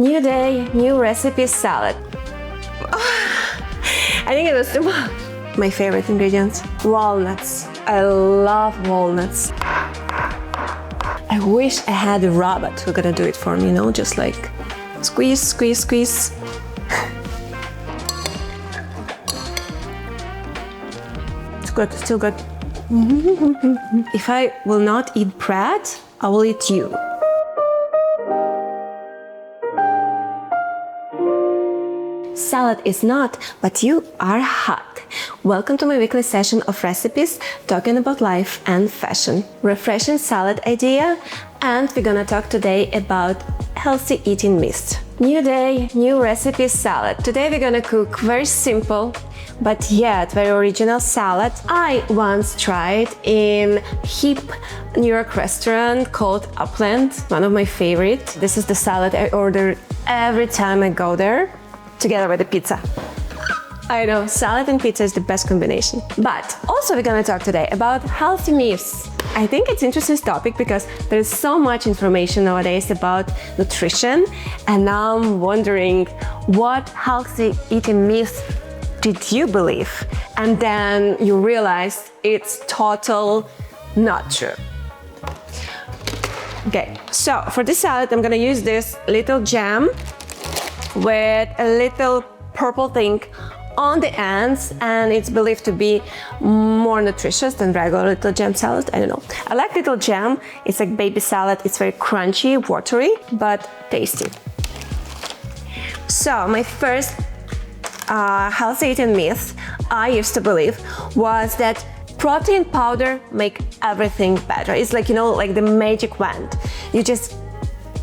New day, new recipe salad. I think it was my favorite ingredients. Walnuts. I love walnuts. I wish I had a robot who gonna do it for me, you know, just like squeeze, squeeze, squeeze. It's good, still good. If I will not eat bread, I will eat you. Salad is not, but you are hot. Welcome to my weekly session of recipes talking about life and fashion. Refreshing salad idea, and we're gonna talk today about healthy eating myths. New day, new recipe salad. Today we're gonna cook very simple but yet very original salad I once tried in hip New York restaurant called Upland, one of my favorite. This is the salad I order every time I go there, together with the pizza. I know, salad and pizza is the best combination. But also we're gonna talk today about healthy myths. I think it's an interesting topic because there is so much information nowadays about nutrition, and now I'm wondering what healthy eating myths did you believe? And then you realize it's total not true. Okay, so for this salad I'm gonna use this little jam with a little purple thing on the ends, and it's believed to be more nutritious than regular little jam salad. I don't know. I like little jam. It's like baby salad. It's very crunchy, watery, but tasty. So my first healthy eating myth I used to believe was that protein powder make everything better. It's like, you know, like the magic wand. You just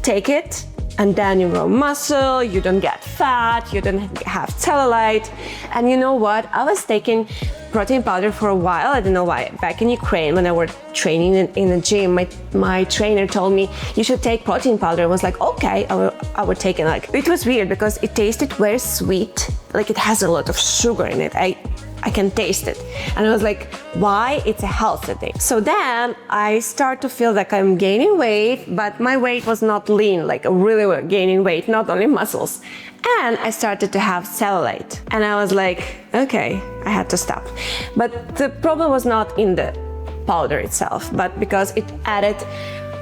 take it and then you grow muscle, you don't get fat, you don't have cellulite. And you know what? I was taking protein powder for a while. I don't know why. Back in Ukraine, when I was training in the gym, my trainer told me you should take protein powder. I was like, okay, I will take it. Like, it was weird because it tasted very sweet. Like it has a lot of sugar in it. I can taste it. And I was like, why? It's a healthy thing. So then I start to feel like I'm gaining weight, but my weight was not lean, like really gaining weight, not only muscles. And I started to have cellulite. And I was like, okay, I had to stop. But the problem was not in the powder itself, but because it added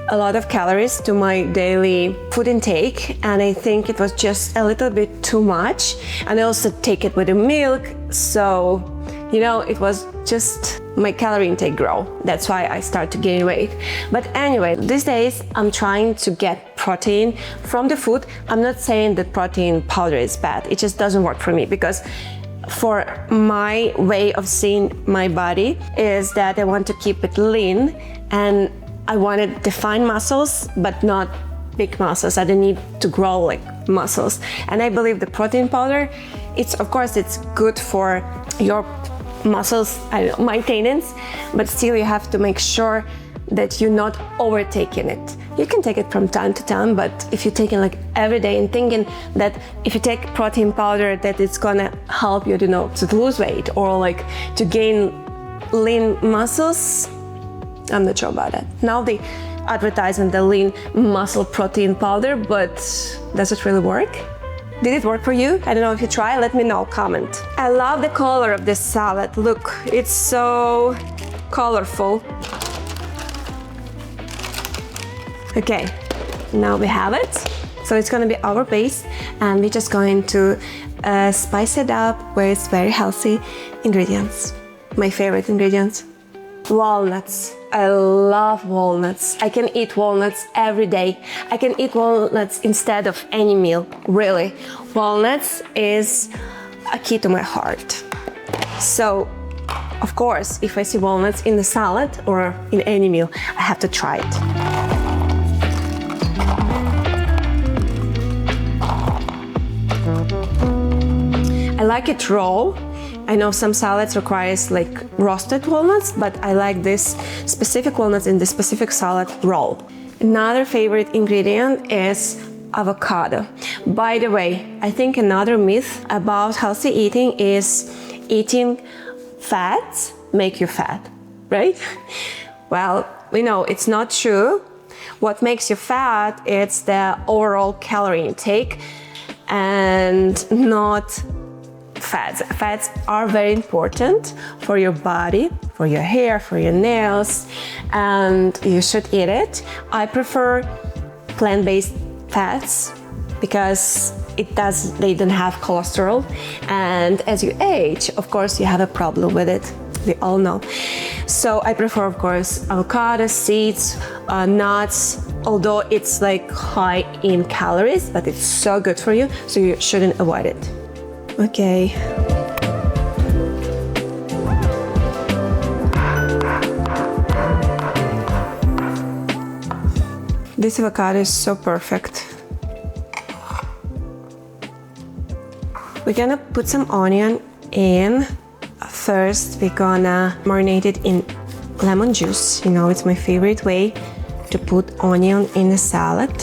a lot of calories to my daily food intake, and I think it was just a little bit too much. And I also take it with the milk, so you know, it was just my calorie intake grow. That's why I start to gain weight. But anyway, these days I'm trying to get protein from the food. I'm not saying that protein powder is bad, it just doesn't work for me, because for my way of seeing my body is that I want to keep it lean, and I wanted defined muscles, but not big muscles. I don't need to grow like muscles. And I believe the protein powder, of course it's good for your muscles maintenance, but still you have to make sure that you're not overtaking it. You can take it from time to time, but if you're taking like every day and thinking that if you take protein powder that it's gonna help you, you know, to lose weight or like to gain lean muscles, I'm not sure about that. Now they advertise on the lean muscle protein powder, but does it really work? Did it work for you? I don't know if you try, let me know, comment. I love the color of this salad. Look, it's so colorful. Okay, now we have it. So it's gonna be our base, and we're just going to spice it up with very healthy ingredients. My favorite ingredients. Walnuts. I love walnuts. I can eat walnuts every day. I can eat walnuts instead of any meal, really. Walnuts is a key to my heart. So, of course, if I see walnuts in the salad or in any meal, I have to try it. I like it raw. I know some salads requires like roasted walnuts, but I like this specific walnuts in this specific salad raw. Another favorite ingredient is avocado. By the way, I think another myth about healthy eating is eating fats make you fat, right? Well, we know it's not true. what makes you fat, it's the overall calorie intake and not fats. Fats are very important for your body, for your hair, for your nails, and you should eat it. I prefer plant-based fats because they don't have cholesterol, and as you age, of course, you have a problem with it. We all know. So I prefer, of course, avocado, seeds, nuts, although it's like high in calories, but it's so good for you, so you shouldn't avoid it. Okay. This avocado is so perfect. We're gonna put some onion in. First, we're gonna marinate it in lemon juice. You know, it's my favorite way to put onion in a salad.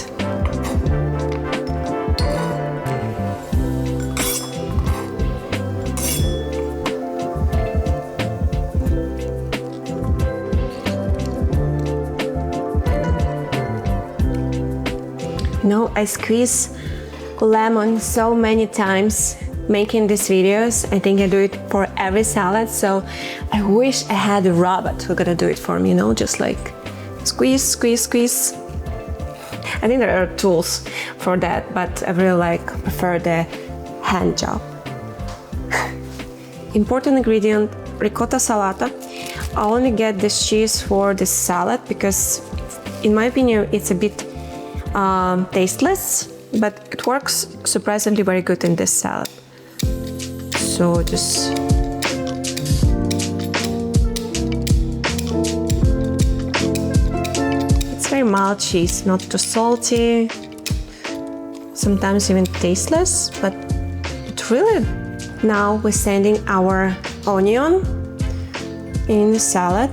You know, I squeeze lemon so many times making these videos. I think I do it for every salad, so I wish I had a robot who gonna do it for me, you know, just like squeeze, squeeze, squeeze. I think there are tools for that, but I really prefer the hand job. Important ingredient, ricotta salata. I only get this cheese for this salad because in my opinion it's a bit tasteless, but it works surprisingly very good in this salad. So just it's very mild cheese, not too salty, sometimes even tasteless, but it really. Now we're sending our onion in the salad,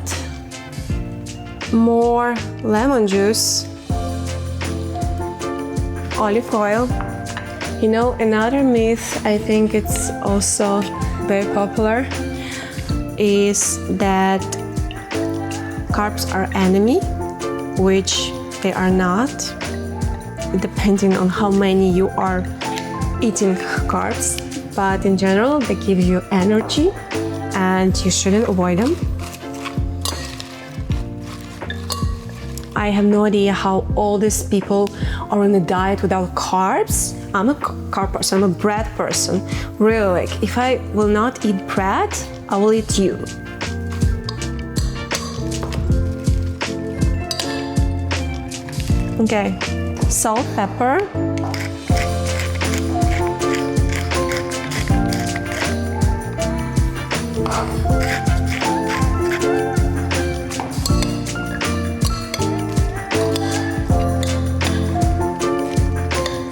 more lemon juice, olive oil. You know, another myth, I think it's also very popular, is that carbs are enemy, which they are not, depending on how many you are eating carbs. But in general, they give you energy and you shouldn't avoid them. I have no idea how all these people are on a diet without carbs. I'm a carb person, I'm a bread person. Really, if I will not eat bread, I will eat you. Okay, salt, pepper.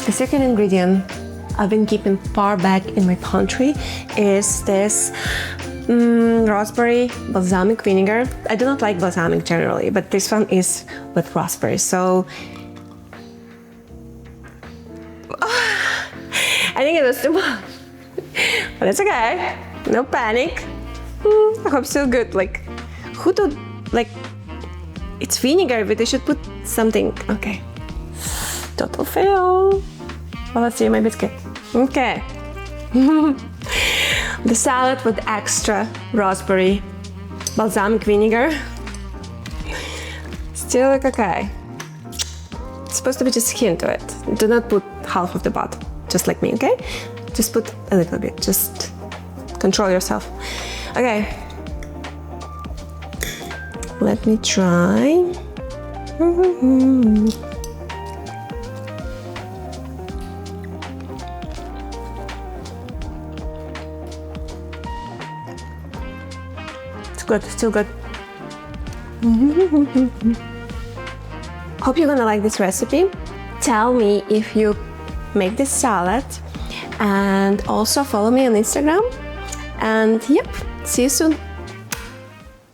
The second ingredient I've been keeping far back in my pantry is this raspberry balsamic vinegar. I do not like balsamic generally, but this one is with raspberry. So I think it was too much, but it's okay. No panic. I hope so good. Who do it's vinegar, but they should put something. Okay. Total fail. Well, let's see, maybe it's good. Okay. The salad with extra raspberry balsamic vinegar. Still okay. It's supposed to be just a hint to it. Do not put half of the bottle, just like me, okay? Just put a little bit, just control yourself. Okay. Let me try. Good, still good. Hope you're gonna like this recipe. Tell me if you make this salad, and also follow me on Instagram. And yep, see you soon.